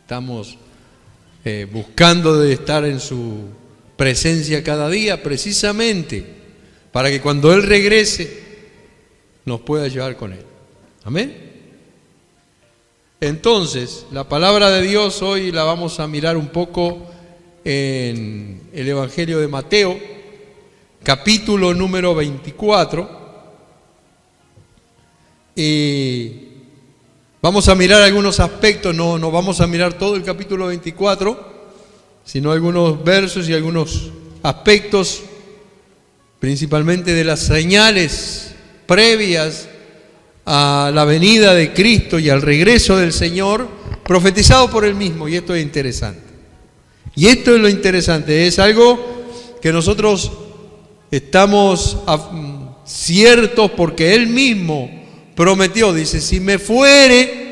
Estamos buscando de estar en su presencia cada día, precisamente para que cuando Él regrese nos pueda llevar con Él. Amén. Entonces, la palabra de Dios hoy la vamos a mirar un poco en el Evangelio de Mateo, capítulo número 24. Y vamos a mirar algunos aspectos, no vamos a mirar todo el capítulo 24, sino algunos versos y algunos aspectos, principalmente de las señales previas a la venida de Cristo y al regreso del Señor, profetizado por Él mismo. Y esto es interesante. Y esto es lo interesante, es algo que nosotros estamos ciertos porque Él mismo prometió, dice, si me fuere,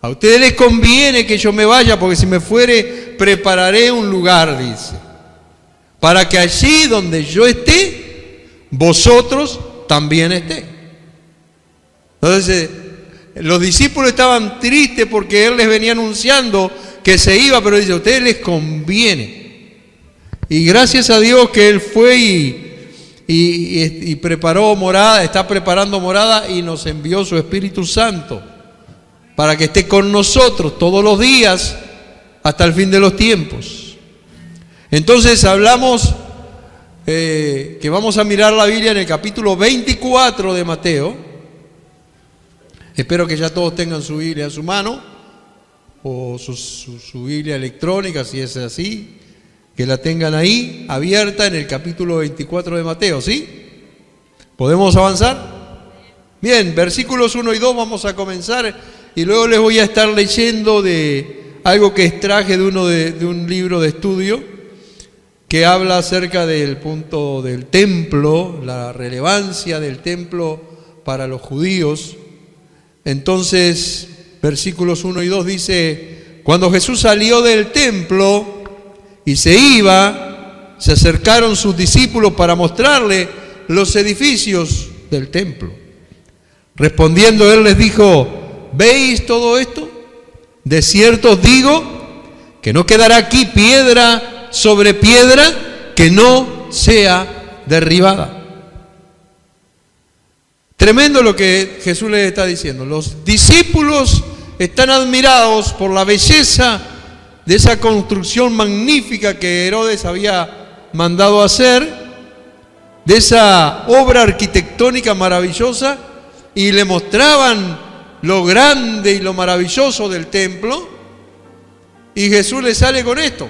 a ustedes les conviene que yo me vaya, porque si me fuere, prepararé un lugar, dice, para que allí donde yo esté, vosotros también estéis. Entonces, los discípulos estaban tristes porque Él les venía anunciando que se iba, pero dice, a ustedes les conviene. Y gracias a Dios que Él fue y preparó morada, está preparando morada y nos envió su Espíritu Santo para que esté con nosotros todos los días hasta el fin de los tiempos. Entonces hablamos que vamos a mirar la Biblia en el capítulo 24 de Mateo. Espero que ya todos tengan su Biblia a su mano o su Biblia electrónica, si es así, que la tengan ahí abierta en el capítulo 24 de Mateo, ¿sí? ¿Podemos avanzar? Bien, versículos 1 y 2 vamos a comenzar y luego les voy a estar leyendo de algo que extraje de un libro de estudio que habla acerca del punto del templo, la relevancia del templo para los judíos. Entonces, versículos 1 y 2 dice, cuando Jesús salió del templo y se iba, se acercaron sus discípulos para mostrarle los edificios del templo. Respondiendo Él les dijo, ¿veis todo esto? De cierto os digo que no quedará aquí piedra sobre piedra que no sea derribada. Tremendo lo que Jesús les está diciendo. Los discípulos están admirados por la belleza de esa construcción magnífica que Herodes había mandado hacer, de esa obra arquitectónica maravillosa, y le mostraban lo grande y lo maravilloso del templo, y Jesús les sale con esto.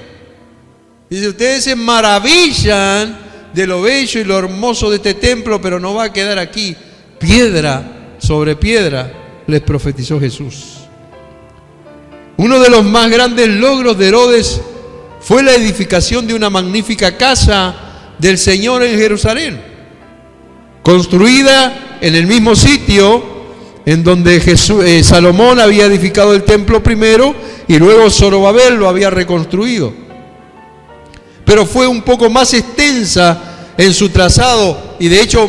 Dice, ustedes se maravillan de lo bello y lo hermoso de este templo, pero no va a quedar aquí piedra sobre piedra, les profetizó Jesús. Uno de los más grandes logros de Herodes fue la edificación de una magnífica casa del Señor en Jerusalén, construida en el mismo sitio en donde Salomón había edificado el templo primero y luego Zorobabel lo había reconstruido. Pero fue un poco más extensa en su trazado y de hecho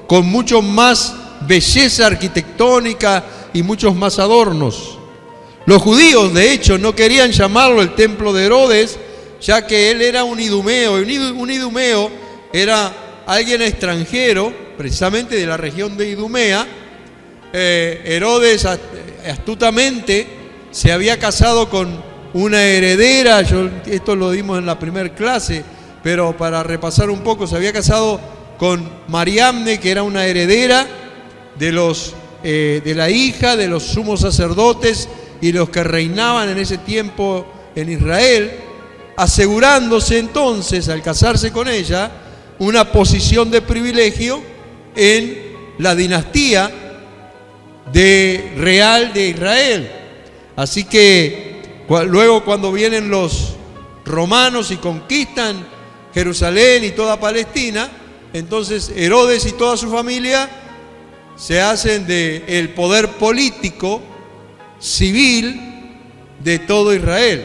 con mucho más belleza arquitectónica y muchos más adornos. Los judíos, de hecho, no querían llamarlo el templo de Herodes, ya que él era un idumeo, y un idumeo era alguien extranjero, precisamente de la región de Idumea. Herodes astutamente se había casado con una heredera, esto lo dimos en la primera clase, pero para repasar un poco, se había casado con Mariamne, que era una heredera de la hija de los sumos sacerdotes y los que reinaban en ese tiempo en Israel, asegurándose entonces, al casarse con ella, una posición de privilegio en la dinastía real de Israel. Así que luego, cuando vienen los romanos y conquistan Jerusalén y toda Palestina, entonces Herodes y toda su familia se hacen del poder político, civil de todo Israel.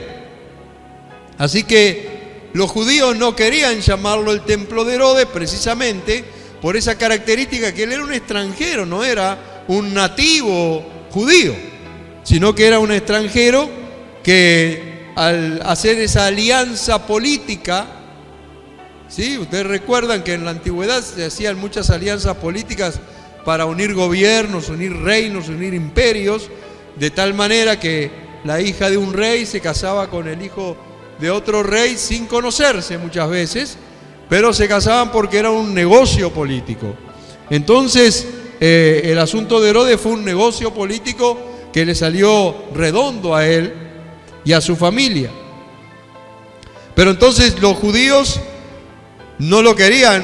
Así que los judíos no querían llamarlo el templo de Herodes precisamente por esa característica que él era un extranjero, no era un nativo judío, sino que era un extranjero que al hacer esa alianza política, ¿sí? Ustedes recuerdan que en la antigüedad se hacían muchas alianzas políticas para unir gobiernos, unir reinos, unir imperios, de tal manera que la hija de un rey se casaba con el hijo de otro rey sin conocerse muchas veces, pero se casaban porque era un negocio político. Entonces, el asunto de Herodes fue un negocio político que le salió redondo a él y a su familia. Pero entonces los judíos no lo querían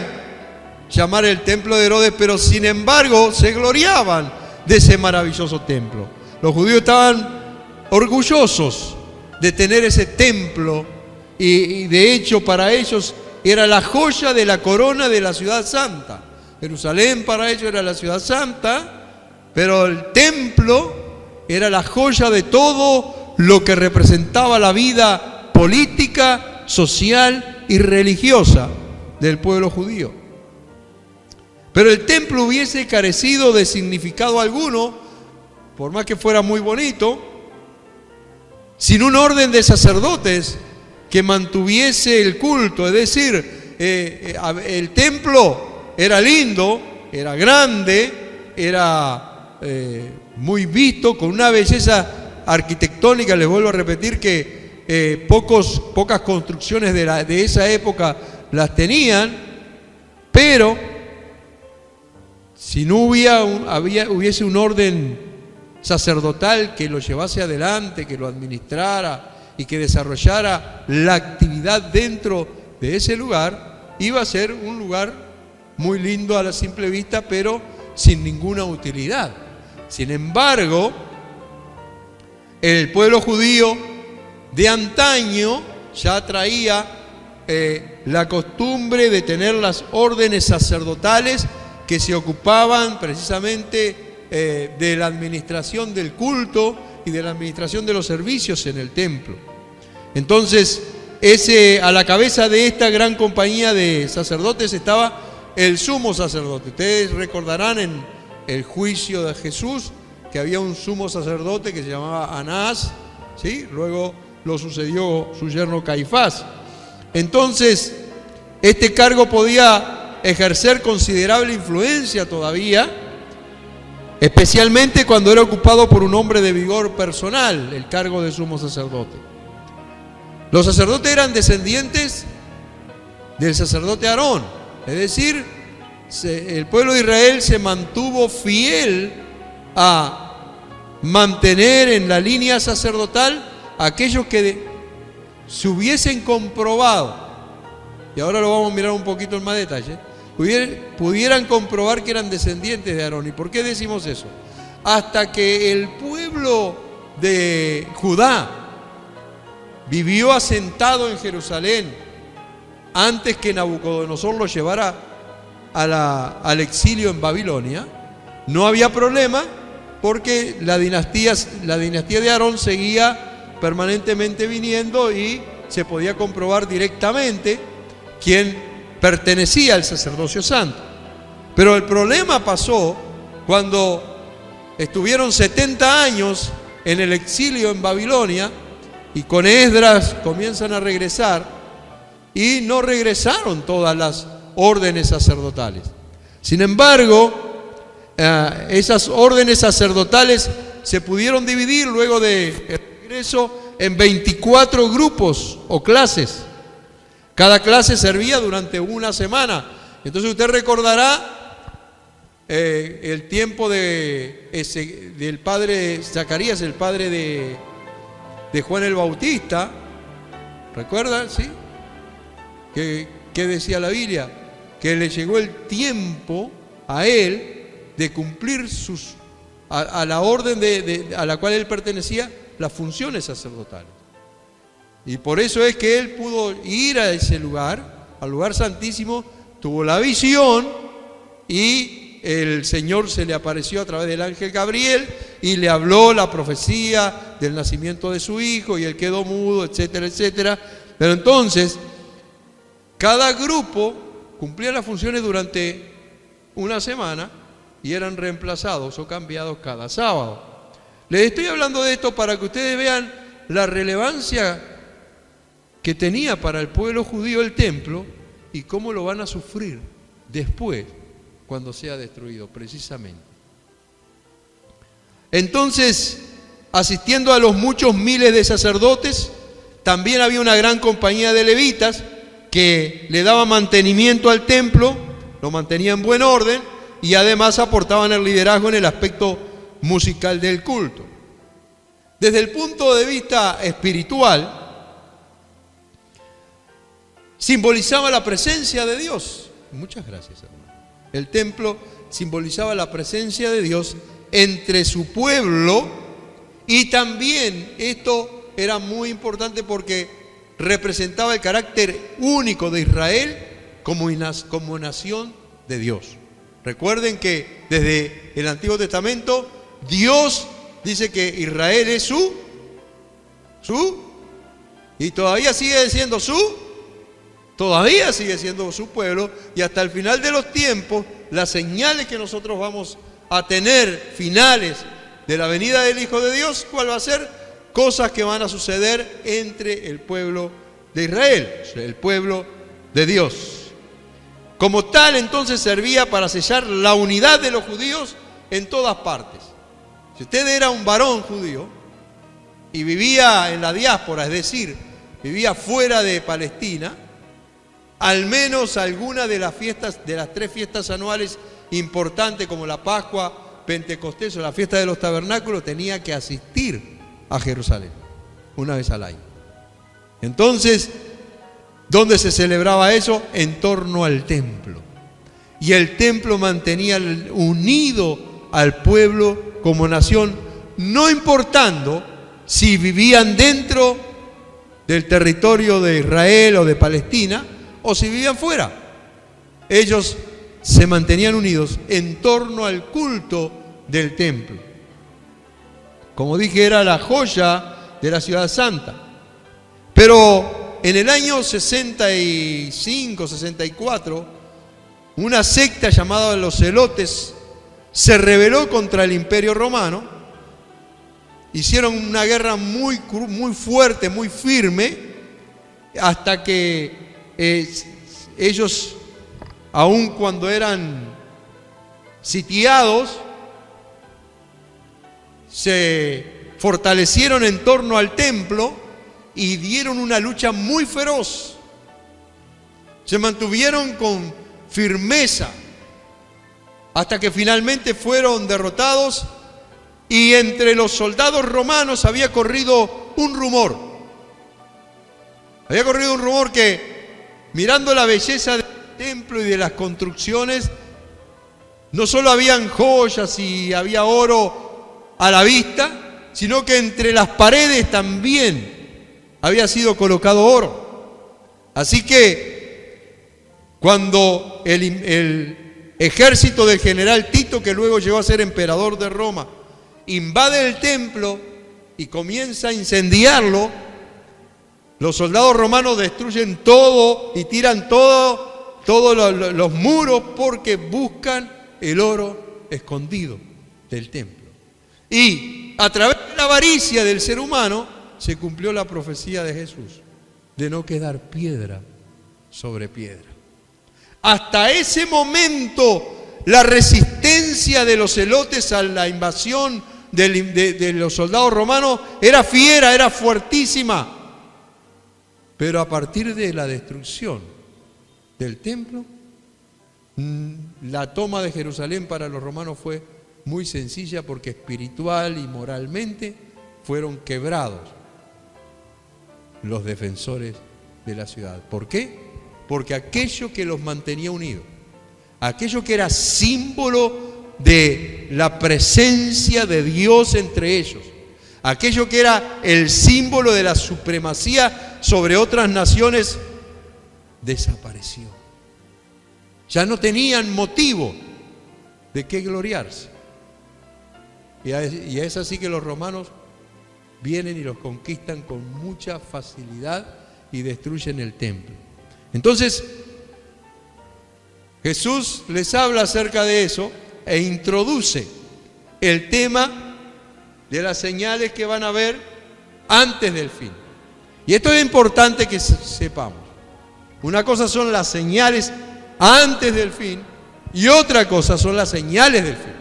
llamar el templo de Herodes, pero sin embargo se gloriaban de ese maravilloso templo. Los judíos estaban orgullosos de tener ese templo y de hecho para ellos era la joya de la corona de la ciudad santa. Jerusalén para ellos era la ciudad santa, pero el templo era la joya de todo lo que representaba la vida política, social y religiosa del pueblo judío. Pero el templo hubiese carecido de significado alguno, por más que fuera muy bonito, sin un orden de sacerdotes que mantuviese el culto. Es decir, el templo era lindo, era grande, era muy visto, con una belleza arquitectónica. Les vuelvo a repetir que pocas construcciones de esa época las tenían, pero si no hubiese un orden sacerdotal que lo llevase adelante, que lo administrara y que desarrollara la actividad dentro de ese lugar, iba a ser un lugar muy lindo a la simple vista, pero sin ninguna utilidad. Sin embargo, el pueblo judío de antaño ya traía la costumbre de tener las órdenes sacerdotales que se ocupaban precisamente de la administración del culto y de la administración de los servicios en el templo. Entonces, a la cabeza de esta gran compañía de sacerdotes estaba el sumo sacerdote. Ustedes recordarán en el juicio de Jesús que había un sumo sacerdote que se llamaba Anás, ¿sí? Luego lo sucedió su yerno Caifás. Entonces, este cargo podía ejercer considerable influencia todavía, especialmente cuando era ocupado por un hombre de vigor personal, el cargo de sumo sacerdote. Los sacerdotes eran descendientes del sacerdote Aarón, es decir, el pueblo de Israel se mantuvo fiel a mantener en la línea sacerdotal a aquellos que se hubiesen comprobado, y ahora lo vamos a mirar un poquito en más detalle, pudieran comprobar que eran descendientes de Aarón. ¿Y por qué decimos eso? Hasta que el pueblo de Judá vivió asentado en Jerusalén antes que Nabucodonosor lo llevara al exilio en Babilonia, no había problema porque la dinastía de Aarón seguía permanentemente viniendo y se podía comprobar directamente quién pertenecía al sacerdocio santo. Pero el problema pasó cuando estuvieron 70 años en el exilio en Babilonia y con Esdras comienzan a regresar y no regresaron todas las órdenes sacerdotales. Sin embargo, esas órdenes sacerdotales se pudieron dividir luego del regreso en 24 grupos o clases. Cada clase servía durante una semana. Entonces usted recordará el tiempo del padre Zacarías, el padre de Juan el Bautista. ¿Recuerdan? ¿Sí? ¿Qué decía la Biblia? Que le llegó el tiempo a él de cumplir a la orden a la cual él pertenecía, las funciones sacerdotales. Y por eso es que él pudo ir a ese lugar, al lugar santísimo, tuvo la visión y el Señor se le apareció a través del ángel Gabriel y le habló la profecía del nacimiento de su hijo y él quedó mudo, etcétera, etcétera. Pero entonces, cada grupo cumplía las funciones durante una semana y eran reemplazados o cambiados cada sábado. Les estoy hablando de esto para que ustedes vean la relevancia que tenía para el pueblo judío el templo y cómo lo van a sufrir después cuando sea destruido, precisamente. Entonces, asistiendo a los muchos miles de sacerdotes, también había una gran compañía de levitas que le daban mantenimiento al templo, lo mantenían en buen orden y además aportaban el liderazgo en el aspecto musical del culto. Desde el punto de vista espiritual, simbolizaba la presencia de Dios. Muchas gracias, hermano. El templo simbolizaba la presencia de Dios entre su pueblo y también esto era muy importante porque representaba el carácter único de Israel como nación de Dios. Recuerden que desde el Antiguo Testamento Dios dice que Israel es su y todavía sigue siendo su pueblo, y hasta el final de los tiempos las señales que nosotros vamos a tener finales de la venida del Hijo de Dios, ¿cuál va a ser? Cosas que van a suceder entre el pueblo de Israel, el pueblo de Dios. Como tal, entonces servía para sellar la unidad de los judíos en todas partes. Si usted era un varón judío y vivía en la diáspora, es decir, vivía fuera de Palestina, al menos alguna de las fiestas, de las 3 fiestas anuales importantes como la Pascua, Pentecostés o la fiesta de los tabernáculos, tenía que asistir a Jerusalén una vez al año. Entonces, ¿dónde se celebraba eso? En torno al templo. Y el templo mantenía unido al pueblo como nación, no importando si vivían dentro del territorio de Israel o de Palestina o si vivían fuera. Ellos se mantenían unidos en torno al culto del templo. Como dije, era la joya de la ciudad santa. Pero en el año 65, 64, una secta llamada los Zelotes se rebeló contra el Imperio Romano. Hicieron una guerra muy fuerte, muy firme, hasta que ellos, aun cuando eran sitiados, se fortalecieron en torno al templo y dieron una lucha muy feroz. Se mantuvieron con firmeza hasta que finalmente fueron derrotados, y entre los soldados romanos había corrido un rumor. Había corrido un rumor que, mirando la belleza del templo y de las construcciones, no solo habían joyas y había oro a la vista, sino que entre las paredes también había sido colocado oro. Así que cuando el ejército del general Tito, que luego llegó a ser emperador de Roma, invade el templo y comienza a incendiarlo, los soldados romanos destruyen todo y tiran todos los muros porque buscan el oro escondido del templo. Y a través de la avaricia del ser humano se cumplió la profecía de Jesús de no quedar piedra sobre piedra. Hasta ese momento la resistencia de los zelotes a la invasión de los soldados romanos era fiera, era fuertísima. Pero a partir de la destrucción del templo, la toma de Jerusalén para los romanos fue muy sencilla, porque espiritual y moralmente fueron quebrados los defensores de la ciudad. ¿Por qué? Porque aquello que los mantenía unidos, aquello que era símbolo de la presencia de Dios entre ellos, aquello que era el símbolo de la supremacía sobre otras naciones, desapareció. Ya no tenían motivo de qué gloriarse. Y es así que los romanos vienen y los conquistan con mucha facilidad y destruyen el templo. Entonces, Jesús les habla acerca de eso e introduce el tema de las señales que van a ver antes del fin. Y esto es importante que sepamos. Una cosa son las señales antes del fin y otra cosa son las señales del fin.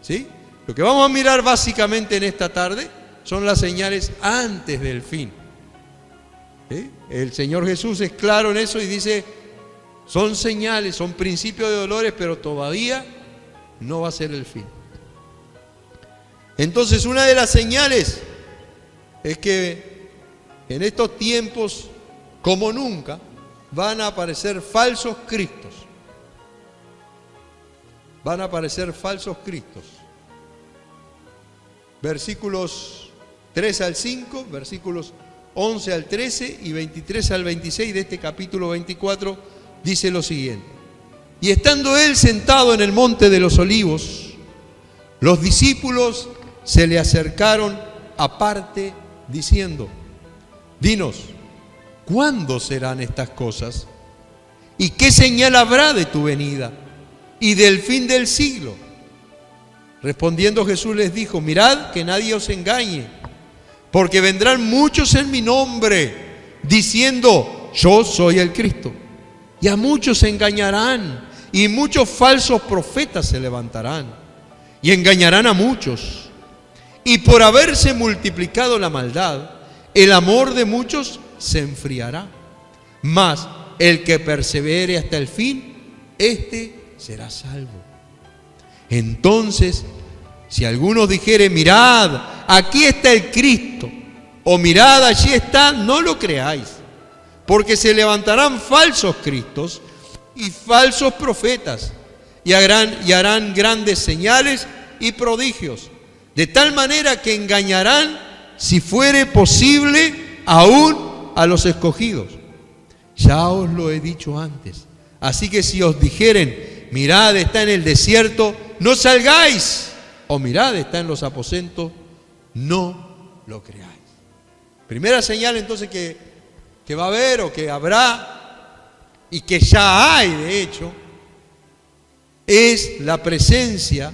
¿Sí? Lo que vamos a mirar básicamente en esta tarde son las señales antes del fin. ¿Sí? El Señor Jesús es claro en eso y dice, son señales, son principios de dolores, pero todavía no va a ser el fin. Entonces, una de las señales es que en estos tiempos, como nunca, van a aparecer falsos cristos. Van a aparecer falsos cristos. Versículos 3 al 5, versículos 11 al 13 y 23 al 26 de este capítulo 24, dice lo siguiente. Y estando él sentado en el monte de los olivos, los discípulos se le acercaron aparte diciendo, dinos, ¿cuándo serán estas cosas? ¿Y qué señal habrá de tu venida y del fin del siglo? Respondiendo Jesús les dijo, mirad que nadie os engañe, porque vendrán muchos en mi nombre, diciendo, yo soy el Cristo. Y a muchos se engañarán, y muchos falsos profetas se levantarán, y engañarán a muchos. Y por haberse multiplicado la maldad, el amor de muchos se enfriará. Mas el que persevere hasta el fin, éste será salvo. Entonces, si alguno dijere, mirad, aquí está el Cristo, o mirad, allí está, no lo creáis, porque se levantarán falsos cristos y falsos profetas, y harán grandes señales y prodigios, de tal manera que engañarán, si fuere posible, aún a los escogidos. Ya os lo he dicho antes. Así que si os dijeren, mirad, está en el desierto, no salgáis. O mirad, está en los aposentos, no lo creáis. Primera señal entonces que va a haber o que habrá y que ya hay de hecho, es la presencia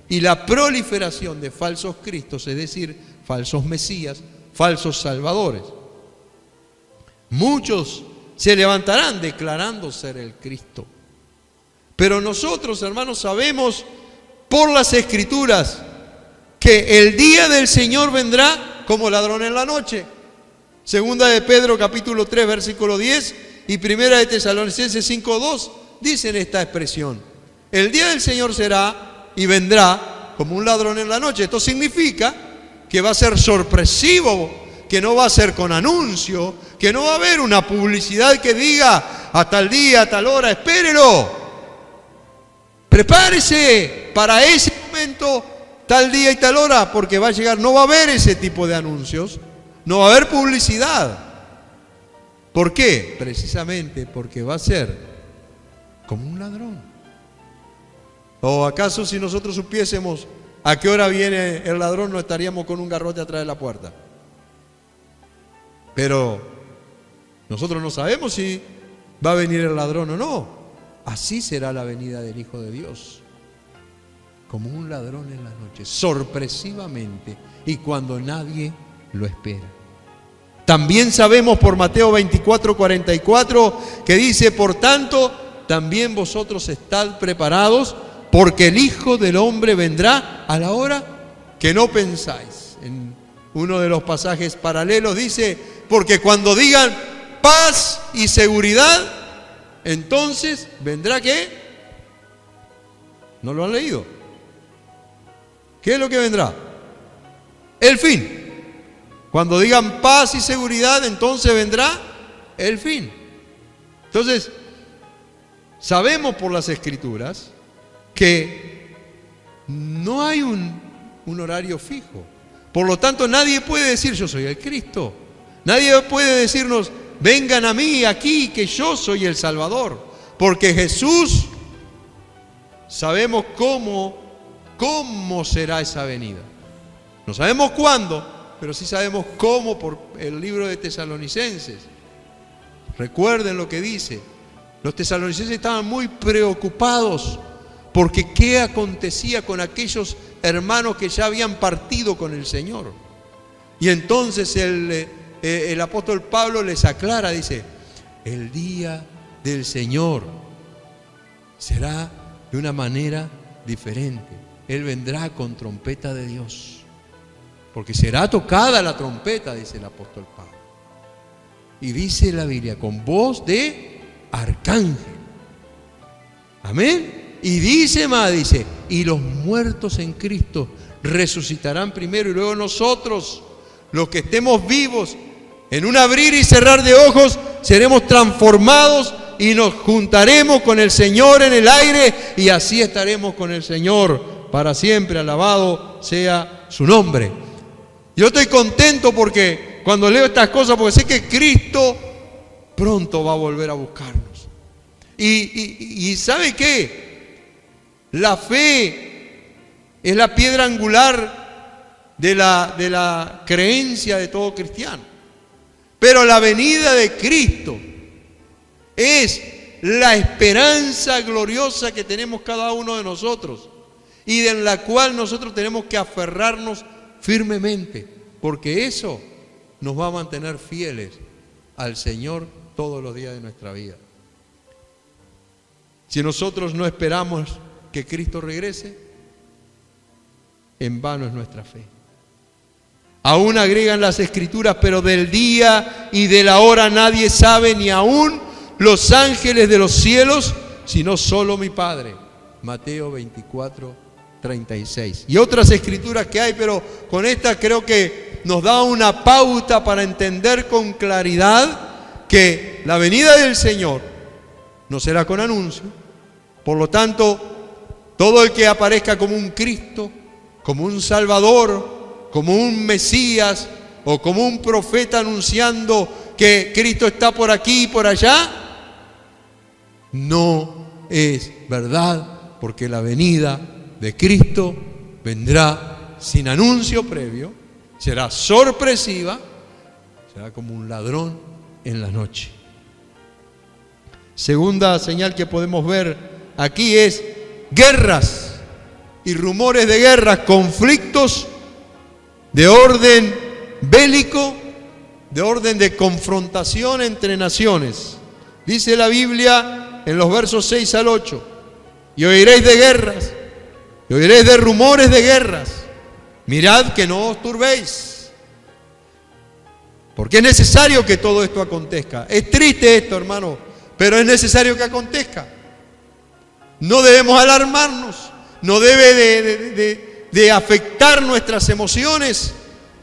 y la proliferación de falsos cristos, es decir, falsos mesías, falsos salvadores. Muchos se levantarán declarando ser el Cristo. Pero nosotros, hermanos, sabemos por las Escrituras que el día del Señor vendrá como ladrón en la noche. Segunda de Pedro capítulo 3 versículo 10 y primera de Tesalonicenses 5:2 dicen esta expresión. El día del Señor será y vendrá como un ladrón en la noche. Esto significa que va a ser sorpresivo, que no va a ser con anuncio, que no va a haber una publicidad que diga a tal día, a tal hora, espérelo. Prepárese para ese momento, tal día y tal hora, porque va a llegar, no va a haber ese tipo de anuncios, no va a haber publicidad. ¿Por qué? Precisamente porque va a ser como un ladrón. ¿O acaso si nosotros supiésemos a qué hora viene el ladrón, no estaríamos con un garrote atrás de la puerta? Pero nosotros no sabemos si va a venir el ladrón o no. Así será la venida del Hijo de Dios, como un ladrón en la noche, sorpresivamente y cuando nadie lo espera. También sabemos por Mateo 24:44 que dice, por tanto, también vosotros estad preparados, porque el Hijo del Hombre vendrá a la hora que no pensáis. En uno de los pasajes paralelos dice, porque cuando digan paz y seguridad, entonces vendrá ¿qué? ¿No lo han leído? ¿Qué es lo que vendrá? El fin. Cuando digan paz y seguridad, entonces vendrá el fin. Entonces, sabemos por las Escrituras que no hay un horario fijo. Por lo tanto, nadie puede decir yo soy el Cristo. Nadie puede decirnos vengan a mí aquí que yo soy el Salvador. Porque Jesús, sabemos cómo será esa venida. No sabemos cuándo, pero sí sabemos cómo por el libro de Tesalonicenses. Recuerden lo que dice. Los tesalonicenses estaban muy preocupados porque qué acontecía con aquellos hermanos que ya habían partido con el Señor. Y entonces el apóstol Pablo les aclara, dice, el día del Señor será de una manera diferente. Él vendrá con trompeta de Dios, porque será tocada la trompeta, dice el apóstol Pablo. Y dice la Biblia, con voz de arcángel. Amén. Y dice más, dice, y los muertos en Cristo resucitarán primero, y luego nosotros, los que estemos vivos, en un abrir y cerrar de ojos, seremos transformados y nos juntaremos con el Señor en el aire, y así estaremos con el Señor para siempre. Alabado sea su nombre. Yo estoy contento porque cuando leo estas cosas, porque sé que Cristo pronto va a volver a buscarnos. Y ¿sabe qué? La fe es la piedra angular de la creencia de todo cristiano. Pero la venida de Cristo es la esperanza gloriosa que tenemos cada uno de nosotros y de la cual nosotros tenemos que aferrarnos firmemente, porque eso nos va a mantener fieles al Señor todos los días de nuestra vida. Si nosotros no esperamos que Cristo regrese, en vano es nuestra fe. Aún agregan las Escrituras, pero del día y de la hora nadie sabe, ni aún los ángeles de los cielos, sino solo mi Padre. Mateo 24, 36. Y otras escrituras que hay, pero con esta creo que nos da una pauta para entender con claridad que la venida del Señor no será con anuncio. Por lo tanto, todo el que aparezca como un Cristo, como un Salvador, como un Mesías o como un profeta anunciando que Cristo está por aquí y por allá, no es verdad, porque la venida de Cristo vendrá sin anuncio previo, será sorpresiva, será como un ladrón en la noche. Segunda señal que podemos ver aquí es guerras y rumores de guerras, conflictos de orden bélico, de orden de confrontación entre naciones. Dice la Biblia en los versos 6 al 8, y oiréis de guerras, y oiréis de rumores de guerras. Mirad que no os turbéis, porque es necesario que todo esto acontezca. Es triste esto, hermano, pero es necesario que acontezca. No debemos alarmarnos, no debe de afectar nuestras emociones,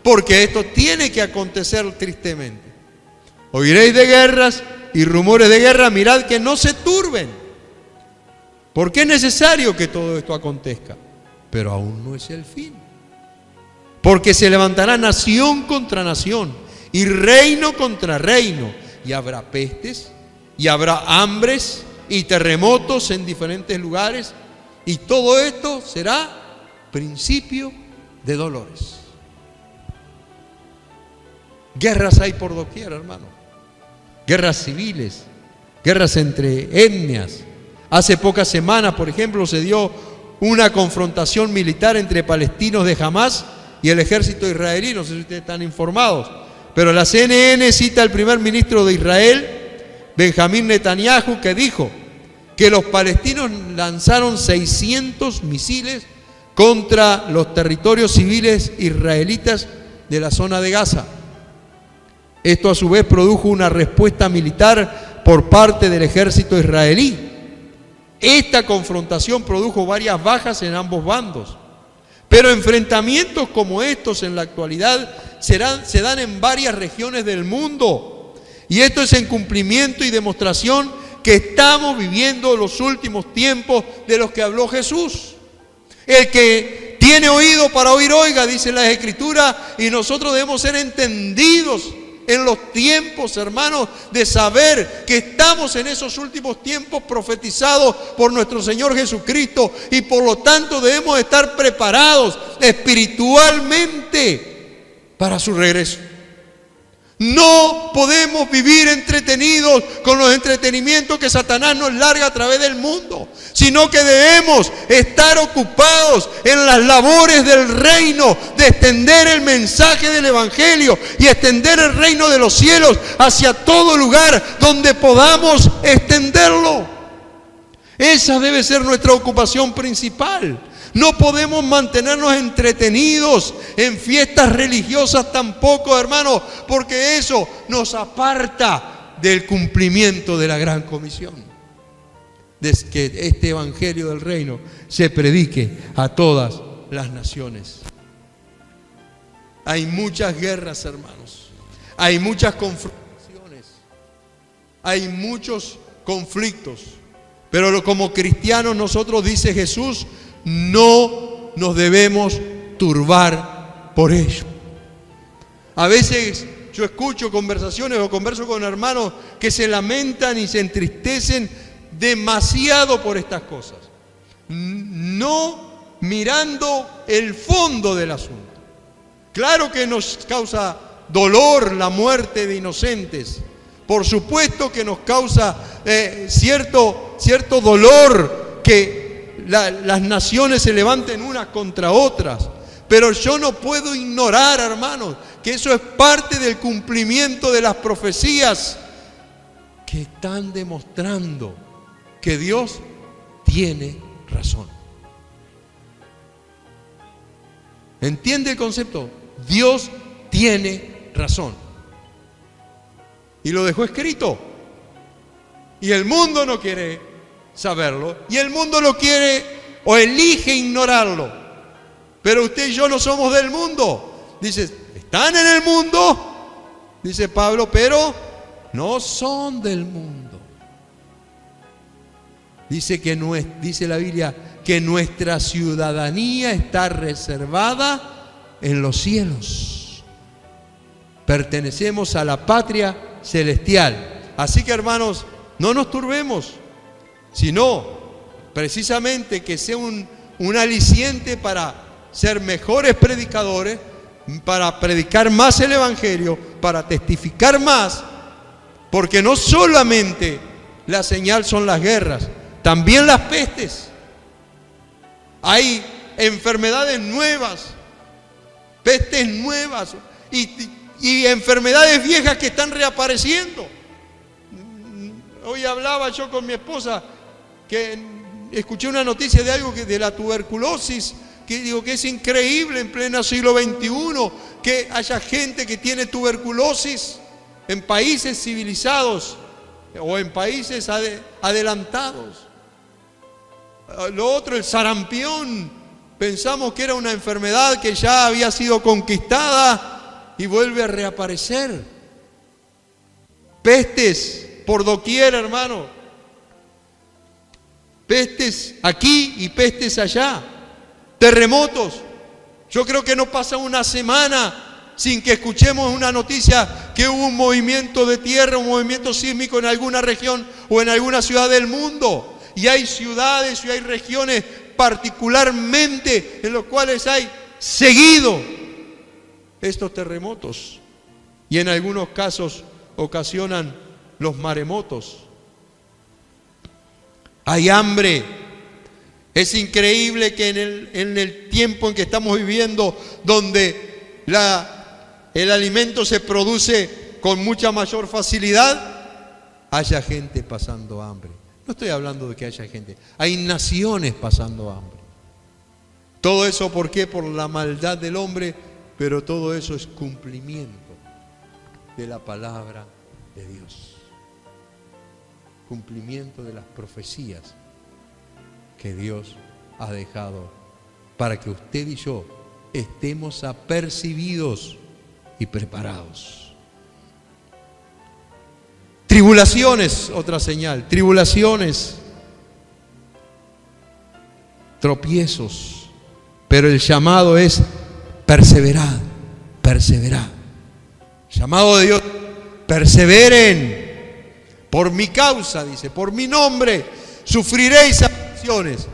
porque esto tiene que acontecer tristemente. Oiréis de guerras y rumores de guerra, mirad que no se turben, porque es necesario que todo esto acontezca, pero aún no es el fin. Porque se levantará nación contra nación y reino contra reino, y habrá pestes, y habrá hambres y terremotos en diferentes lugares, y todo esto será principio de dolores. Guerras hay por doquier, hermano. Guerras civiles, guerras entre etnias. Hace pocas semanas, por ejemplo, se dio una confrontación militar entre palestinos de Hamás y el ejército israelí. No sé si ustedes están informados, pero la CNN cita al primer ministro de Israel, Benjamín Netanyahu, que dijo que los palestinos lanzaron 600 misiles contra los territorios civiles israelitas de la zona de Gaza. Esto a su vez produjo una respuesta militar por parte del ejército israelí. Esta confrontación produjo varias bajas en ambos bandos. Pero enfrentamientos como estos en la actualidad se dan en varias regiones del mundo. Y esto es en cumplimiento y demostración que estamos viviendo los últimos tiempos de los que habló Jesús. El que tiene oído para oír, oiga, dice la Escritura, y nosotros debemos ser entendidos en los tiempos, hermanos, de saber que estamos en esos últimos tiempos profetizados por nuestro Señor Jesucristo, y por lo tanto debemos estar preparados espiritualmente para su regreso. No No podemos vivir entretenidos con los entretenimientos que Satanás nos larga a través del mundo, sino que debemos estar ocupados en las labores del reino, de extender el mensaje del Evangelio y extender el reino de los cielos hacia todo lugar donde podamos extenderlo. Esa debe ser nuestra ocupación principal. No podemos mantenernos entretenidos en fiestas religiosas tampoco, hermanos, porque eso nos aparta del cumplimiento de la gran comisión, de que este evangelio del reino se predique a todas las naciones. Hay muchas guerras, hermanos, hay muchas confrontaciones, hay muchos conflictos, pero como cristianos nosotros, dice Jesús, no nos debemos turbar por ello. A veces yo escucho conversaciones o converso con hermanos que se lamentan y se entristecen demasiado por estas cosas, no mirando el fondo del asunto. Claro que nos causa dolor la muerte de inocentes, por supuesto que nos causa cierto dolor que las naciones se levanten unas contra otras, pero yo no puedo ignorar, hermanos, que eso es parte del cumplimiento de las profecías que están demostrando que Dios tiene razón. ¿Entiende el concepto? Dios tiene razón. Y lo dejó escrito. Y el mundo no quiere saberlo. Y el mundo lo quiere o elige ignorarlo. Pero usted y yo no somos del mundo. Dice, están en el mundo, dice Pablo, pero no son del mundo. Dice la Biblia que nuestra ciudadanía está reservada en los cielos. Pertenecemos a la patria celestial. Así que, hermanos, no nos turbemos, sino precisamente que sea un aliciente para ser mejores predicadores, para predicar más el Evangelio, para testificar más, porque no solamente la señal son las guerras, también las pestes. Hay enfermedades nuevas, pestes nuevas y enfermedades viejas que están reapareciendo. Hoy hablaba yo con mi esposa que escuché una noticia de algo de la tuberculosis, que digo que es increíble en pleno siglo XXI que haya gente que tiene tuberculosis en países civilizados o en países adelantados. Lo otro, el sarampión, pensamos que era una enfermedad que ya había sido conquistada y vuelve a reaparecer. Pestes por doquier, hermano. Pestes aquí y pestes allá. Terremotos. Yo creo que no pasa una semana sin que escuchemos una noticia que hubo un movimiento de tierra, un movimiento sísmico en alguna región o en alguna ciudad del mundo. Y hay ciudades y hay regiones particularmente en las cuales hay seguido estos terremotos. Y en algunos casos ocasionan los maremotos. Hay hambre. Es increíble que en el tiempo en que estamos viviendo, donde el alimento se produce con mucha mayor facilidad, haya gente pasando hambre. No estoy hablando de que haya gente, hay naciones pasando hambre. Todo eso, ¿por qué? Por la maldad del hombre, pero todo eso es cumplimiento de la palabra de Dios. Cumplimiento de las profecías que Dios ha dejado para que usted y yo estemos apercibidos y preparados. Tribulaciones, otra señal, tribulaciones, tropiezos, pero el llamado es perseverad, perseverad. Llamado de Dios, perseveren, por mi causa, dice, por mi nombre, sufriréis aflicciones,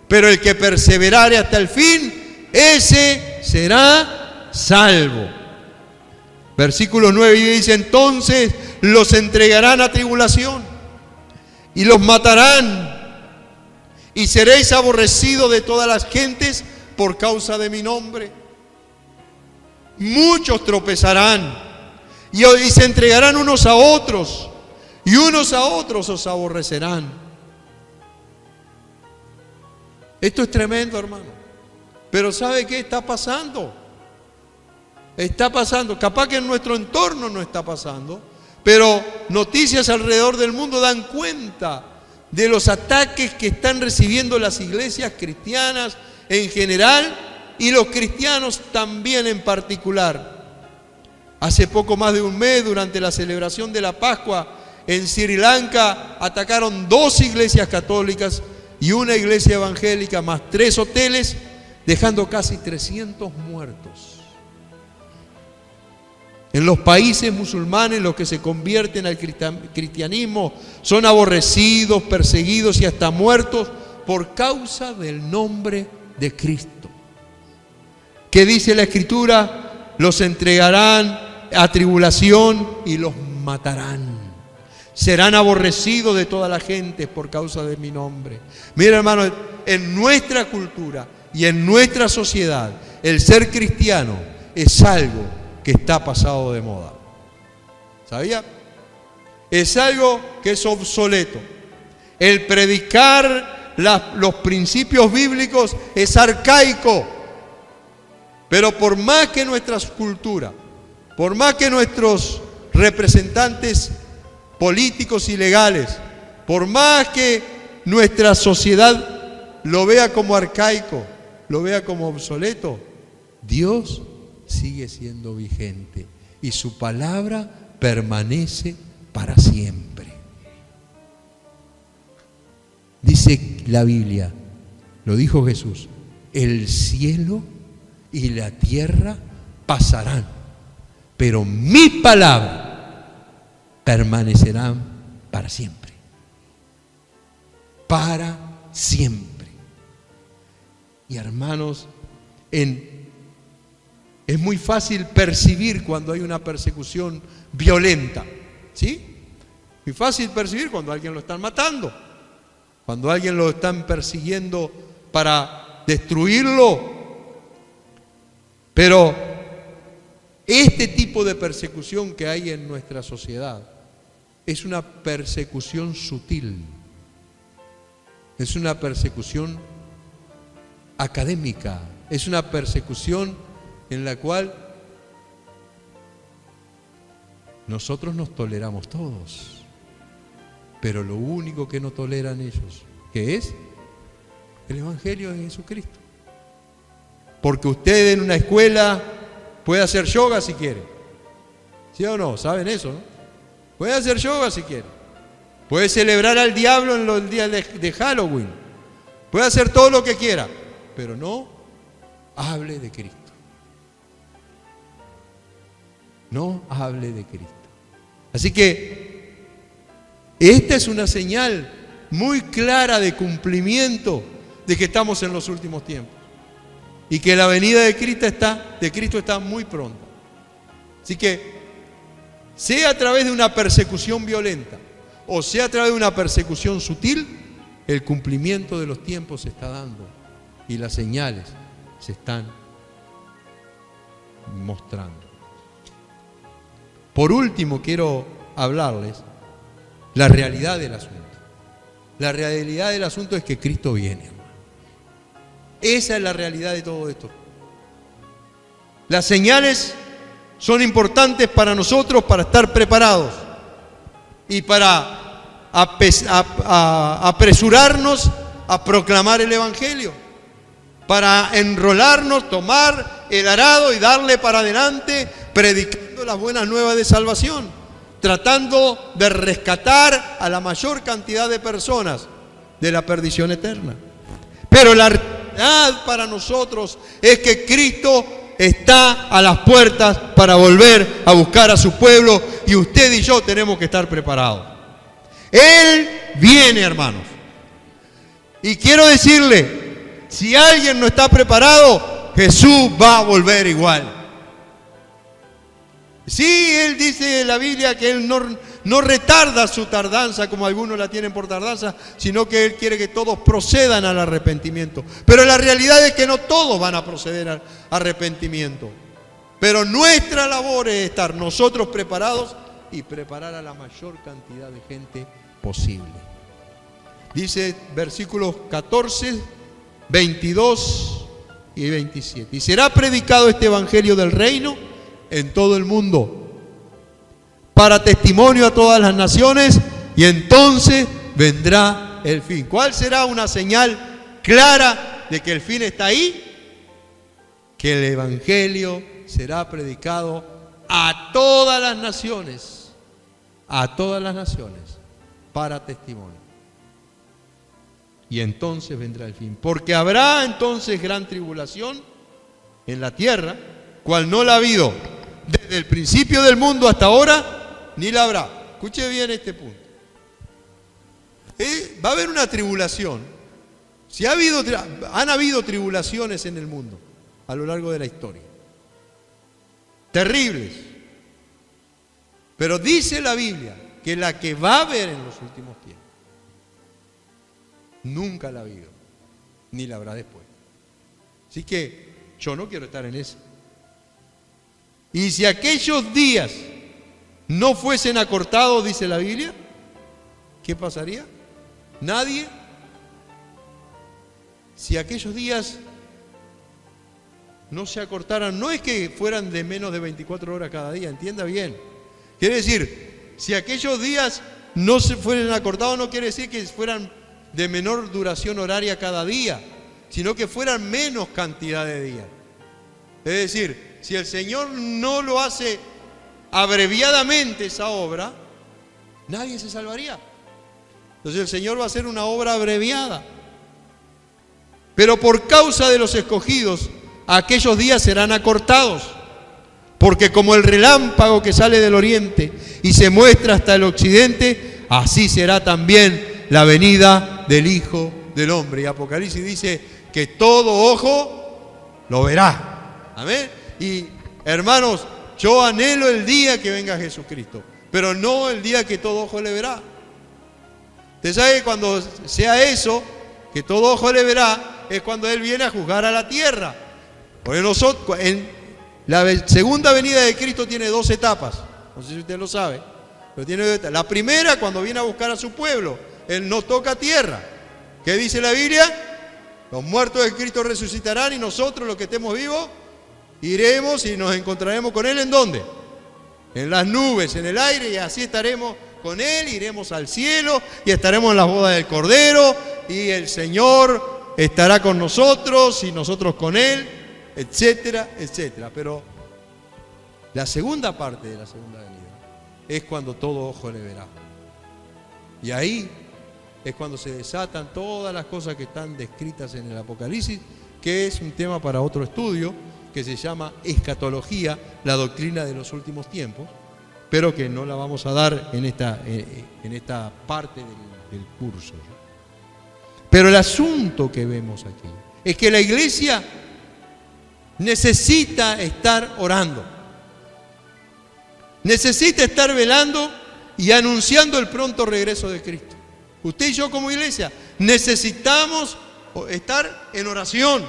pero el que perseverare hasta el fin, ese será salvo. Versículo 9 y dice: entonces los entregarán a tribulación y los matarán, y seréis aborrecidos de todas las gentes por causa de mi nombre. Muchos tropezarán y se entregarán unos a otros, y unos a otros os aborrecerán. Esto es tremendo, hermano. Pero ¿sabe qué está pasando? Está pasando. Capaz que en nuestro entorno no está pasando, pero noticias alrededor del mundo dan cuenta de los ataques que están recibiendo las iglesias cristianas en general y los cristianos también en particular. Hace poco más de un mes, durante la celebración de la Pascua, en Sri Lanka atacaron 2 iglesias católicas y una iglesia evangélica, más 3 hoteles, dejando casi 300 muertos. En los países musulmanes, los que se convierten al cristianismo son aborrecidos, perseguidos y hasta muertos por causa del nombre de Cristo. ¿Qué dice la Escritura? Los entregarán a tribulación y los matarán. Serán aborrecidos de toda la gente por causa de mi nombre. Mira, hermano, en nuestra cultura y en nuestra sociedad, el ser cristiano es algo que está pasado de moda. ¿Sabía? Es algo que es obsoleto. El predicar los principios bíblicos es arcaico. Pero por más que nuestra cultura, por más que nuestros representantes políticos y legales, por más que nuestra sociedad lo vea como arcaico, lo vea como obsoleto, Dios sigue siendo vigente y su palabra permanece para siempre. Dice la Biblia, lo dijo Jesús: el cielo y la tierra pasarán, pero mi palabra permanecerán para siempre. Para siempre. Y hermanos, es muy fácil percibir cuando hay una persecución violenta, ¿sí? Muy fácil percibir cuando a alguien lo están matando, cuando a alguien lo están persiguiendo para destruirlo. Pero este tipo de persecución que hay en nuestra sociedad es una persecución sutil, es una persecución académica, es una persecución en la cual nosotros nos toleramos todos, pero lo único que no toleran ellos, ¿qué es? El Evangelio de Jesucristo. Porque usted en una escuela puede hacer yoga si quiere, ¿sí o no? ¿Saben eso, no? Puede hacer yoga si quiere, puede celebrar al diablo en los días de Halloween, puede hacer todo lo que quiera, pero no hable de Cristo. No hable de Cristo. Así que esta es una señal muy clara de cumplimiento de que estamos en los últimos tiempos y que la venida de Cristo está muy pronto. Así que, sea a través de una persecución violenta o sea a través de una persecución sutil, el cumplimiento de los tiempos se está dando y las señales se están mostrando. Por último, quiero hablarles la realidad del asunto. La realidad del asunto es que Cristo viene, hermano. Esa es la realidad de todo esto. Las señales son importantes para nosotros para estar preparados y para apresurarnos a proclamar el Evangelio, para enrolarnos, tomar el arado y darle para adelante, predicando las buenas nuevas de salvación, tratando de rescatar a la mayor cantidad de personas de la perdición eterna. Pero la realidad para nosotros es que Cristo está a las puertas para volver a buscar a su pueblo y usted y yo tenemos que estar preparados. Él viene, hermanos. Y quiero decirle, si alguien no está preparado, Jesús va a volver igual. Sí, Él dice en la Biblia que Él no retarda su tardanza como algunos la tienen por tardanza, sino que Él quiere que todos procedan al arrepentimiento. Pero la realidad es que no todos van a proceder al arrepentimiento. Pero nuestra labor es estar nosotros preparados y preparar a la mayor cantidad de gente posible. Dice versículos 14, 22 y 27. Y será predicado este evangelio del reino en todo el mundo, para testimonio a todas las naciones, y entonces vendrá el fin. ¿Cuál será una señal clara de que el fin está ahí? Que el evangelio será predicado a todas las naciones, para testimonio. Y entonces vendrá el fin, porque habrá entonces gran tribulación en la tierra, cual no la ha habido desde el principio del mundo hasta ahora, ni la habrá. Escuche bien este punto. Va a haber una tribulación. Han habido tribulaciones en el mundo a lo largo de la historia. Terribles. Pero dice la Biblia que la que va a haber en los últimos tiempos, nunca la ha habido, ni la habrá después. Así que yo no quiero estar en eso. Y si aquellos días no fuesen acortados, dice la Biblia, ¿qué pasaría? Nadie. Si aquellos días no se acortaran, no es que fueran de menos de 24 horas cada día, entienda bien. Quiere decir, si aquellos días no se fueran acortados, no quiere decir que fueran de menor duración horaria cada día, sino que fueran menos cantidad de días. Es decir, si el Señor no lo hace abreviadamente esa obra, nadie se salvaría. Entonces el Señor va a hacer una obra abreviada. Pero por causa de los escogidos, aquellos días serán acortados. Porque como el relámpago que sale del oriente y se muestra hasta el occidente, así será también la venida del Hijo del Hombre. Y Apocalipsis dice que todo ojo lo verá. Amén. Y hermanos, yo anhelo el día que venga Jesucristo, pero no el día que todo ojo le verá. Usted sabe que cuando sea eso, que todo ojo le verá, es cuando Él viene a juzgar a la tierra. Porque nosotros, la segunda venida de Cristo tiene 2 etapas. No sé si usted lo sabe, pero tiene 2 etapas. La primera, cuando viene a buscar a su pueblo, Él no toca tierra. ¿Qué dice la Biblia? Los muertos de Cristo resucitarán y nosotros, los que estemos vivos, iremos y nos encontraremos con Él. ¿En dónde? En las nubes, en el aire, y así estaremos con Él, iremos al cielo y estaremos en las bodas del Cordero y el Señor estará con nosotros y nosotros con Él, etcétera, etcétera. Pero la segunda parte de la segunda venida es cuando todo ojo le verá. Y ahí es cuando se desatan todas las cosas que están descritas en el Apocalipsis, que es un tema para otro estudio, que se llama escatología, la doctrina de los últimos tiempos, pero que no la vamos a dar en esta parte del curso. Pero el asunto que vemos aquí es que la iglesia necesita estar orando, necesita estar velando y anunciando el pronto regreso de Cristo. Usted y yo como iglesia necesitamos estar en oración,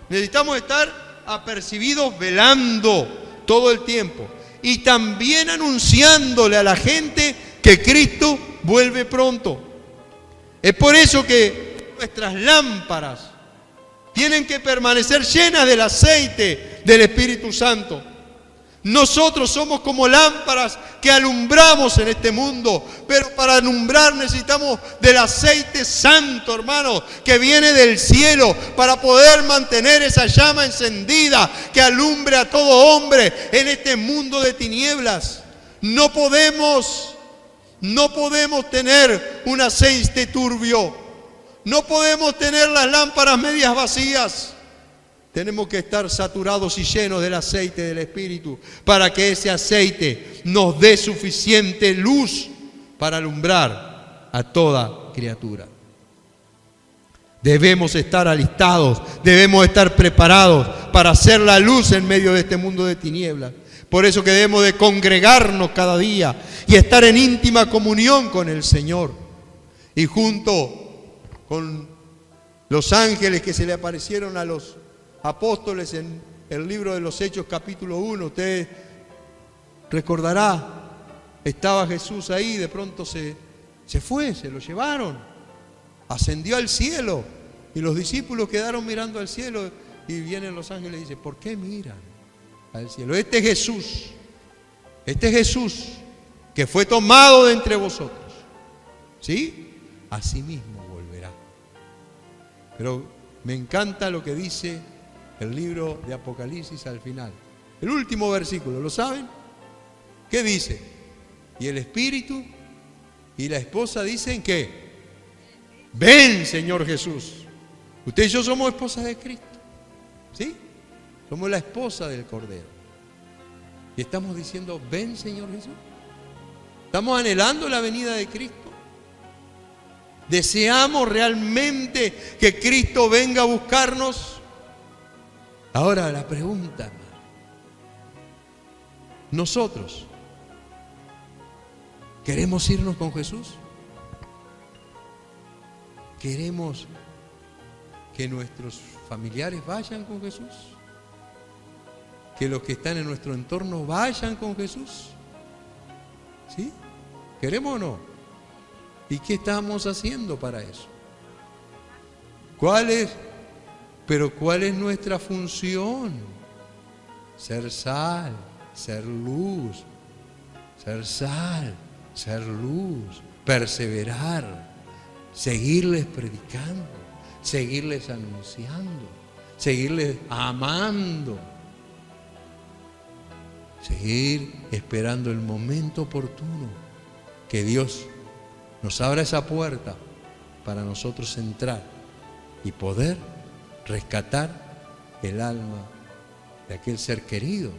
necesitamos estar apercibidos velando todo el tiempo y también anunciándole a la gente que Cristo vuelve pronto. Es por eso que nuestras lámparas tienen que permanecer llenas del aceite del Espíritu Santo. Nosotros somos como lámparas que alumbramos en este mundo, pero para alumbrar necesitamos del aceite santo, hermano, que viene del cielo, para poder mantener esa llama encendida que alumbre a todo hombre en este mundo de tinieblas. No podemos tener un aceite turbio, no podemos tener las lámparas medias vacías. Tenemos que estar saturados y llenos del aceite del Espíritu para que ese aceite nos dé suficiente luz para alumbrar a toda criatura. Debemos estar alistados, debemos estar preparados para hacer la luz en medio de este mundo de tinieblas. Por eso que debemos de congregarnos cada día y estar en íntima comunión con el Señor. Y junto con los ángeles que se le aparecieron a los apóstoles en el libro de los Hechos capítulo 1, usted recordará, estaba Jesús ahí, de pronto se fue, se lo llevaron, ascendió al cielo y los discípulos quedaron mirando al cielo y vienen los ángeles y dicen, ¿por qué miran al cielo? Este es Jesús que fue tomado de entre vosotros, ¿sí? Así mismo volverá. Pero me encanta lo que dice el libro de Apocalipsis al final. El último versículo, ¿lo saben? ¿Qué dice? Y el Espíritu y la esposa dicen que ven, Señor Jesús. Usted y yo somos esposas de Cristo, ¿sí? Somos la esposa del Cordero. Y estamos diciendo, ven, Señor Jesús. Estamos anhelando la venida de Cristo. ¿Deseamos realmente que Cristo venga a buscarnos? Ahora la pregunta, ¿nosotros queremos irnos con Jesús? ¿Queremos que nuestros familiares vayan con Jesús? ¿Que los que están en nuestro entorno vayan con Jesús? ¿Sí? ¿Queremos o no? ¿Y qué estamos haciendo para eso? ¿Cuál es nuestra función? Ser sal, ser luz, ser sal, ser luz, perseverar, seguirles predicando, seguirles anunciando, seguirles amando, seguir esperando el momento oportuno que Dios nos abra esa puerta para nosotros entrar y poder rescatar el alma de aquel ser querido